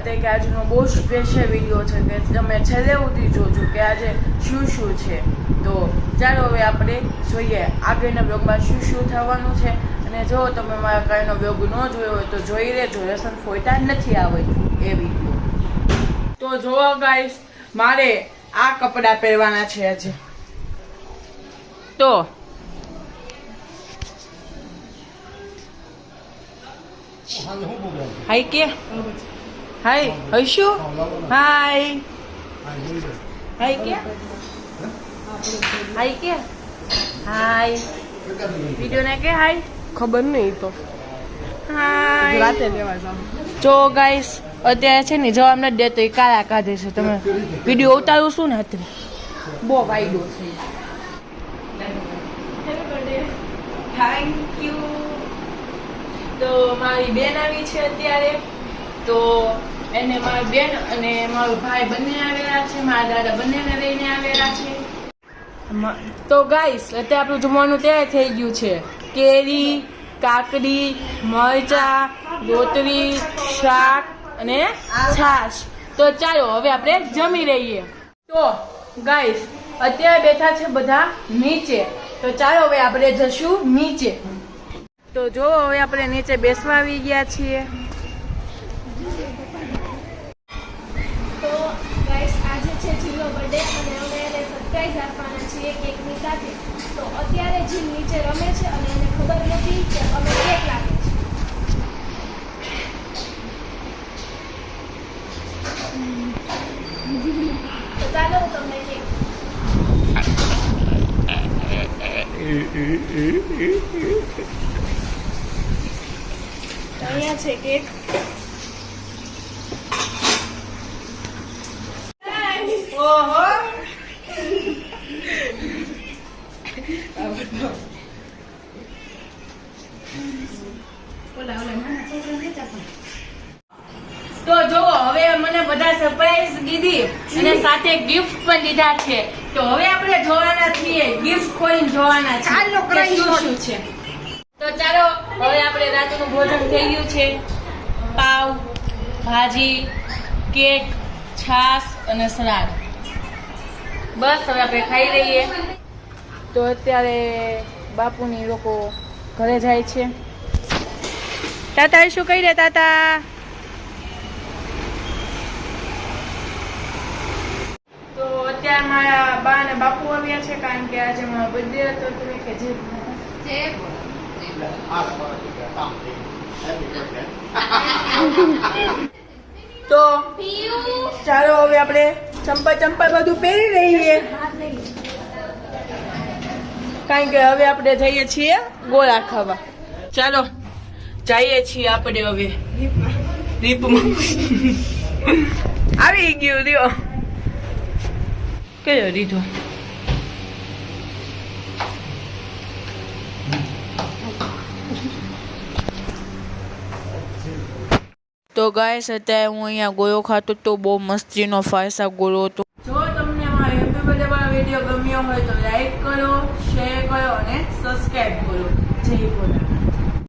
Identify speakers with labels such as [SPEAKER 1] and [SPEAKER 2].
[SPEAKER 1] માટે કે આજનો બહુ સ્પેશિયલ વિડીયો છે કે તમે છેલ્લે સુધી જોજો કે આજે શું શું છે. તો ચાલો હવે આપણે જોઈએ આગળના બ્લોગમાં શું શું થવાનું છે. અને જો તમે મારા કાંઈનો બ્લોગ ન જોયો હોય તો જોઈ લેજો, લેસન ફોટા નથી આવડતું એ વિડીયો. તો જોવો ગાઈસ, મારે આ કપડાં પહેરવાના છે આજે. તો હાય કે હાય હૈશુ હાય હાય કે હાય કે હાય વિડિયો ને કે હાય
[SPEAKER 2] ખબર નહીં તો
[SPEAKER 1] હાય
[SPEAKER 2] રાતે લેવા જાવ.
[SPEAKER 1] જો ગાઈસ અત્યારે છે ને જવાબ નથી દેતો, એ કાળા કાઢે છે. તમે વિડીયો ઉતારું છું ને અત્યારે બહુ વાયડો છે. Thank you. તો મારી બેન આવી છે અત્યારે, તો એને મારી બેન અને મારો ભાઈ બંને આવેલા છે, મારા દાદા બંનેને લઈને આવેલા છે. તો ગાઈસ અત્યારે આપણું જમવાનું તૈયાર થઈ ગયું છે. કેરી, કાકડી, મરચા, રોટલી, શાક અને છાશ. તો ચાલો હવે આપણે જમી લઈએ. તો ગાઈસ અત્યારે બેઠા છે બધા નીચે, તો ચાલો હવે આપણે જશું નીચે. તો જો હવે આપણે નીચે બેસવા આવી ગયા છીએ.
[SPEAKER 3] તો ગાઈસ આજે છે જીલો બર્થડે અને અમે એને સરપ્રાઈઝ આપવાના છીએ કેકની સાથે. તો અત્યારે જીલ નીચે રમે છે અને એને ખબર નથી કે અમે કેક લાવીએ છીએ. તો ચાલો હું તમને કેક અહીંયા છે કેક.
[SPEAKER 1] ઓહો તો જોવો હવે મને બધા સરપ્રાઈઝ દીધી અને સાથે ગિફ્ટ પણ દીધા છે. તો હવે આપણે જોવાના છીએ, ગિફ્ટ ખોલીને જોવાના છે કે શું શું છે. તો ચાલો હવે આપણે રાતનું ભોજન થઈ ગયું છે. પાવ, ભાજી, કેક, છાશ અને સલાડ. બસ હવે આપણે ખાઈ લઈએ. તો અત્યારે બાપુની લોકો ઘરે જાય છે. તાતા શું કહી દે તાતા? તો અત્યારે મારા બા અને બાપુ આવ્યા છે કારણ કે આજે મારો બર્થડે હતો. તમે કે જે તો ચાલો હવે આપણે ચંપલ બધું પહેરી લઈએ કારણ કે હવે આપણે જઈએ છીએ ગોળા ખાવા. ચાલો જઈએ છીએ આપણે હવે રીપમાં. આવી ગયું રહ્યો કયો રીધો. તો ગાઈસ અત્યારે હું અહીંયા ગોળો ખાતો તો બહુ મસ્તીનો ફાયસા ગોળો હતો. જો તમને મારો હેપી બર્થડે વાળો વિડીયો ગમ્યો હોય તો લાઈક કરો, શેર કરો અને સબસ્ક્રાઇબ કરો. જય ભોલે.